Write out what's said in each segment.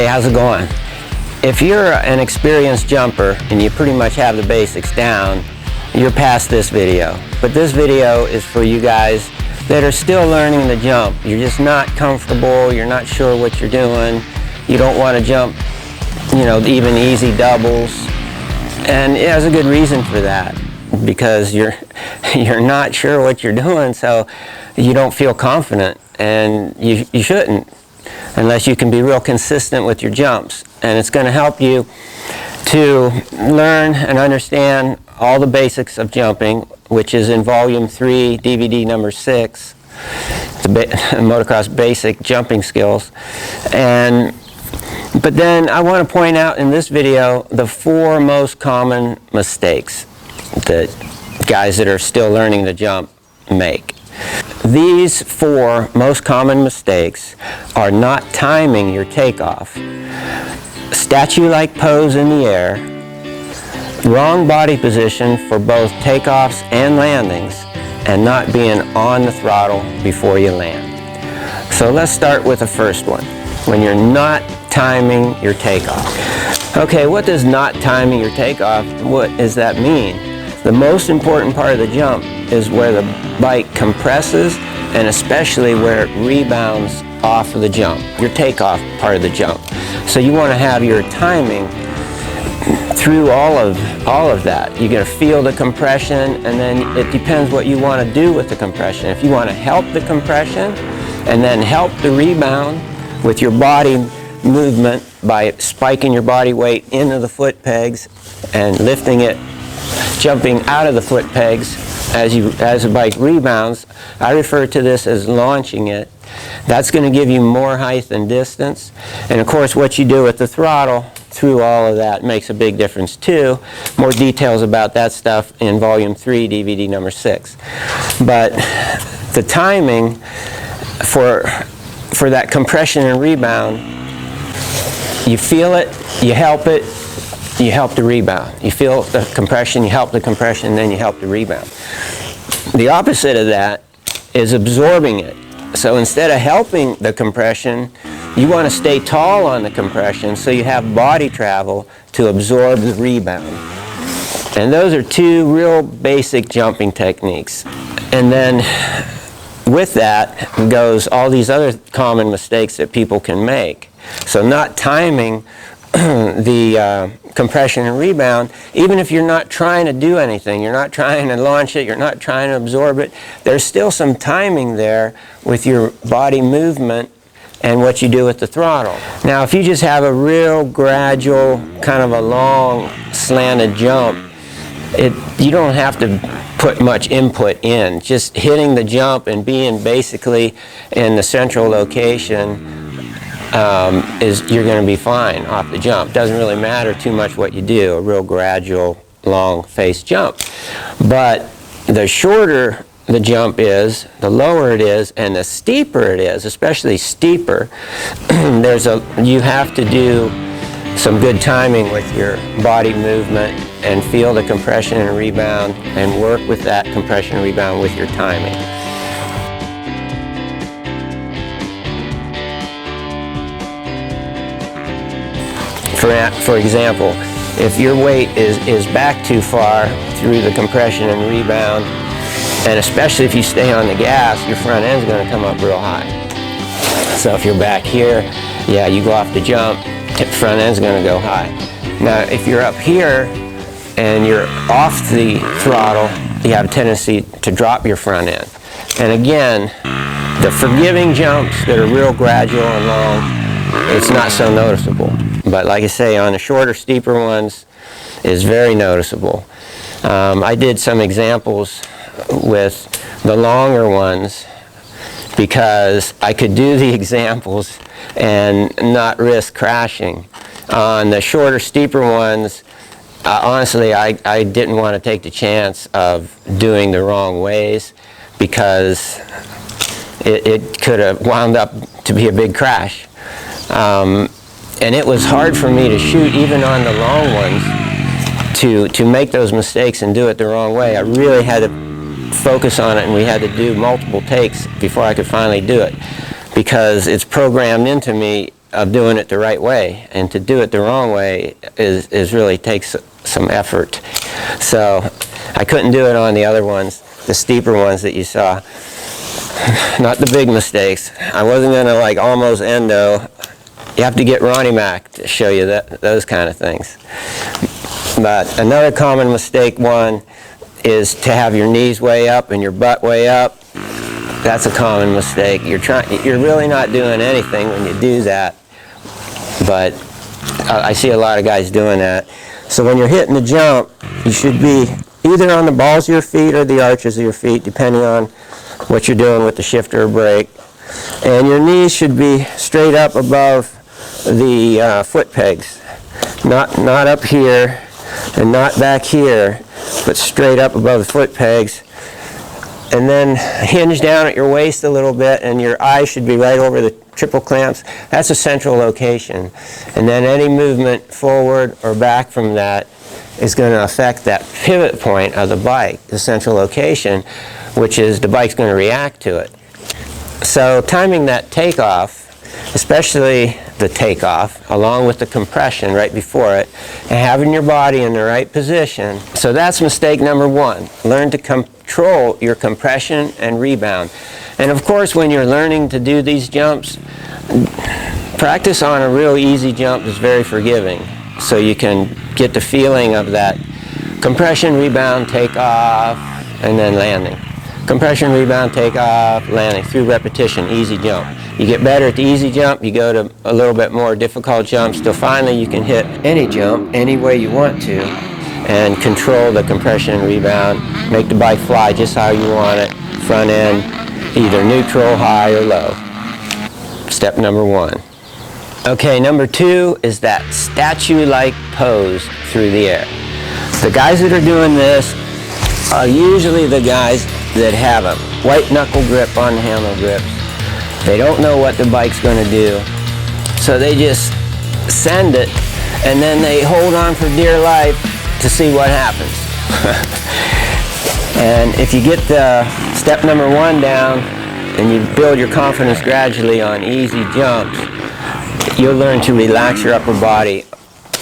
how's it going? If you're an experienced jumper and you pretty much have the basics down, you're past this video. But this video is for you guys that are still learning the jump. You're just not comfortable, you're not sure what you're doing, you don't want to jump, you know, even easy doubles. And it has a good reason for that, because you're not sure what you're doing, so you don't feel confident, and you shouldn't, unless you can be real consistent with your jumps. And it's going to help you to learn and understand all the basics of jumping, which is in Volume 3, DVD number 6, the motocross basic jumping skills. But then I want to point out in this video the 4 most common mistakes that guys that are still learning the jump make. These 4 most common mistakes are not timing your takeoff, statue-like pose in the air, wrong body position for both takeoffs and landings, and not being on the throttle before you land. So let's start with the first one, when you're not timing your takeoff. Okay, what does not timing your takeoff, what does that mean? The most important part of the jump is where the bike compresses, and especially where it rebounds off of the jump, your takeoff part of the jump. So you want to have your timing through all of that. You're going to feel the compression, and then it depends what you want to do with the compression. If you want to help the compression and then help the rebound with your body movement by spiking your body weight into the foot pegs and lifting it, jumping out of the foot pegs as the bike rebounds, I refer to this as launching it. That's going to give you more height and distance. And of course, what you do with the throttle through all of that makes a big difference too. More details about that stuff in Volume 3, DVD number 6. But the timing for that compression and rebound, you feel it, you help the rebound. You feel the compression, you help the compression, and then you help the rebound. The opposite of that is absorbing it. So instead of helping the compression, you want to stay tall on the compression so you have body travel to absorb the rebound. And those are 2 real basic jumping techniques. And then with that goes all these other common mistakes that people can make. So not timing the compression and rebound, even if you're not trying to do anything, you're not trying to launch it, you're not trying to absorb it, there's still some timing there with your body movement and what you do with the throttle. Now, if you just have a real gradual, kind of a long slanted jump, you don't have to put much input in. Just hitting the jump and being basically in the central location you're going to be fine off the jump. Doesn't really matter too much what you do, a real gradual, long face jump. But the shorter the jump is, the lower it is, and the steeper it is, especially steeper, you have to do some good timing with your body movement and feel the compression and rebound and work with that compression and rebound with your timing. For example, if your weight is back too far through the compression and rebound, and especially if you stay on the gas, your front end's going to come up real high. So if you're back here, yeah, you go off the jump, front end's going to go high. Now, if you're up here and you're off the throttle, you have a tendency to drop your front end. And again, the forgiving jumps that are real gradual and long, it's not so noticeable. But like I say, on the shorter, steeper ones, is very noticeable. I did some examples with the longer ones because I could do the examples and not risk crashing. On the shorter, steeper ones, honestly, I didn't want to take the chance of doing the wrong ways because it could have wound up to be a big crash. And it was hard for me to shoot even on the long ones to make those mistakes and do it the wrong way. I really had to focus on it, and we had to do multiple takes before I could finally do it, because it's programmed into me of doing it the right way, and to do it the wrong way is really takes some effort. So I couldn't do it on the other ones, the steeper ones that you saw. Not the big mistakes. I wasn't going to like almost endo. You have to get Ronnie Mac to show you those kind of things. But another common mistake one is to have your knees way up and your butt way up. That's a common mistake. You're really not doing anything when you do that. But I see a lot of guys doing that. So when you're hitting the jump, you should be either on the balls of your feet or the arches of your feet, depending on what you're doing with the shifter or brake. And your knees should be straight up above the foot pegs. Not up here and not back here, but straight up above the foot pegs. And then hinge down at your waist a little bit, and your eyes should be right over the triple clamps. That's a central location. And then any movement forward or back from that is going to affect that pivot point of the bike, the central location, which is the bike's going to react to it. So timing that takeoff, especially the takeoff, along with the compression right before it, and having your body in the right position. So that's mistake number one. Learn to control your compression and rebound. And of course, when you're learning to do these jumps, practice on a real easy jump is very forgiving. So you can get the feeling of that compression, rebound, takeoff, and then landing. Compression, rebound, takeoff, landing through repetition, easy jump. You get better at the easy jump, you go to a little bit more difficult jumps, till finally you can hit any jump any way you want to and control the compression and rebound, make the bike fly just how you want it, front end, either neutral, high, or low. Step number one. Okay, number two is that statue-like pose through the air. The guys that are doing this are usually the guys that have a white knuckle grip on the handle grips. They don't know what the bike's going to do, so they just send it, and then they hold on for dear life to see what happens. And if you get the step number one down and you build your confidence gradually on easy jumps, you'll learn to relax your upper body.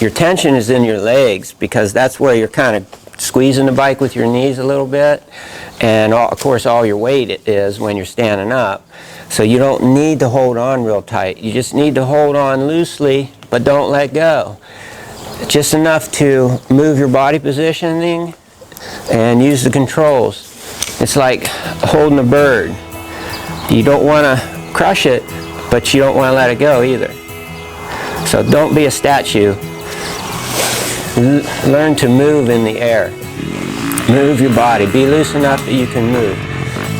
Your tension is in your legs, because that's where you're kind of squeezing the bike with your knees a little bit, and of course all your weight is when you're standing up. So you don't need to hold on real tight. You just need to hold on loosely, but don't let go. Just enough to move your body positioning and use the controls. It's like holding a bird. You don't want to crush it, but you don't want to let it go either. So don't be a statue. Learn to move in the air. Move your body. Be loose enough that you can move.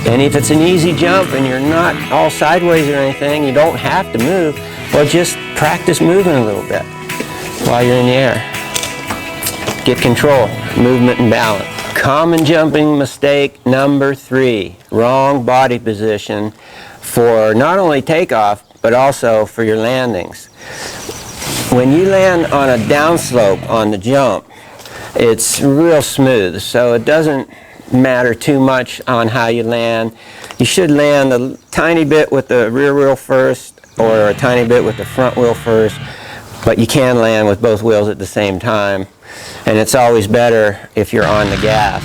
And if it's an easy jump and you're not all sideways or anything, you don't have to move. Well, just practice moving a little bit while you're in the air. Get control, movement and balance. Common jumping mistake number three, wrong body position for not only takeoff, but also for your landings. When you land on a downslope on the jump, it's real smooth, so it doesn't matter too much on how you land. You should land a tiny bit with the rear wheel first, or a tiny bit with the front wheel first, but you can land with both wheels at the same time. And it's always better if you're on the gas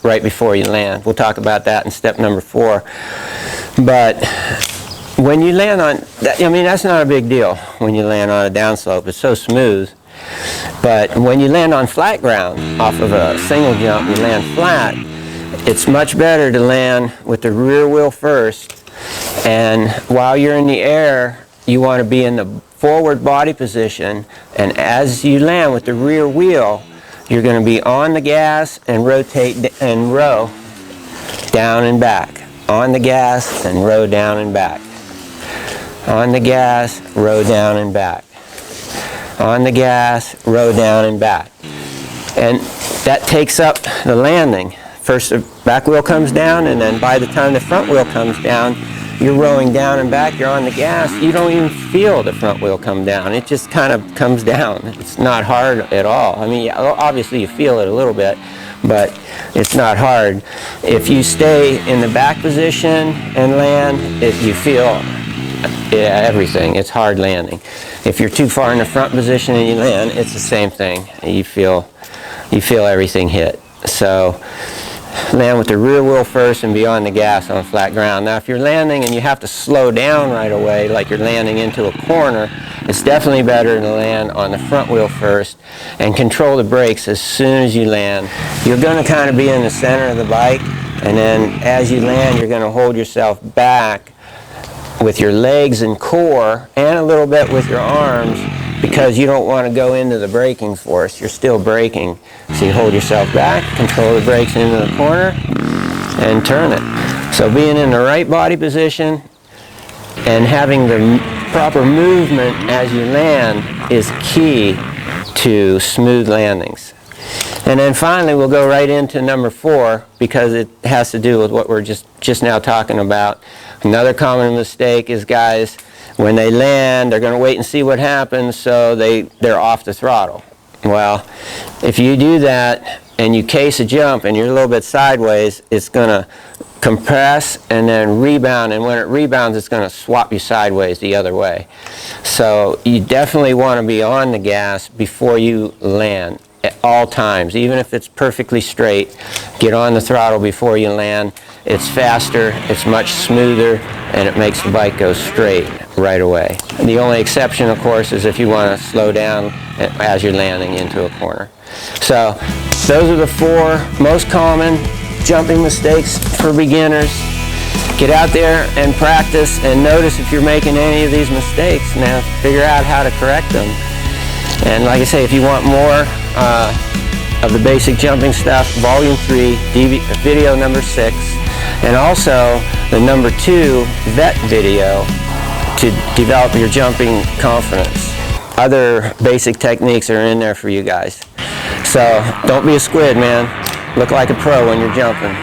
right before you land. We'll talk about that in step number 4. But when you land on that, I mean, that's not a big deal when you land on a downslope. It's so smooth. But when you land on flat ground off of a single jump, you land flat, it's much better to land with the rear wheel first. And while you're in the air, you want to be in the forward body position. And as you land with the rear wheel, you're going to be on the gas and rotate and row down and back. On the gas and row down and back. On the gas, row down and back. On the gas, row down and back. And that takes up the landing. First the back wheel comes down, and then by the time the front wheel comes down, you're rowing down and back, you're on the gas, you don't even feel the front wheel come down. It just kind of comes down. It's not hard at all. I mean, obviously you feel it a little bit, but it's not hard. If you stay in the back position and land, you feel everything. It's hard landing. If you're too far in the front position and you land, it's the same thing. You feel everything hit. So land with the rear wheel first and be on the gas on flat ground. Now if you're landing and you have to slow down right away, like you're landing into a corner, it's definitely better to land on the front wheel first and control the brakes as soon as you land. You're going to kind of be in the center of the bike, and then as you land you're going to hold yourself back with your legs and core and a little bit with your arms, because you don't want to go into the braking force. You're still braking. So you hold yourself back, control the brakes into the corner, and turn it. So being in the right body position and having the proper movement as you land is key to smooth landings. And then finally we'll go right into number 4, because it has to do with what we're just now talking about. Another common mistake is guys, when they land, they're going to wait and see what happens, so they're off the throttle. Well, if you do that and you case a jump and you're a little bit sideways, it's going to compress and then rebound, and when it rebounds it's going to swap you sideways the other way. So you definitely want to be on the gas before you land at all times. Even if it's perfectly straight, get on the throttle before you land. It's faster, it's much smoother, and it makes the bike go straight right away. The only exception, of course, is if you want to slow down as you're landing into a corner. So those are the 4 most common jumping mistakes for beginners. Get out there and practice and notice if you're making any of these mistakes. Now figure out how to correct them. And like I say, if you want more of the basic jumping stuff, Volume 3, video number 6, and also the number 2 vet video to develop your jumping confidence. Other basic techniques are in there for you guys. So don't be a squid, man. Look like a pro when you're jumping.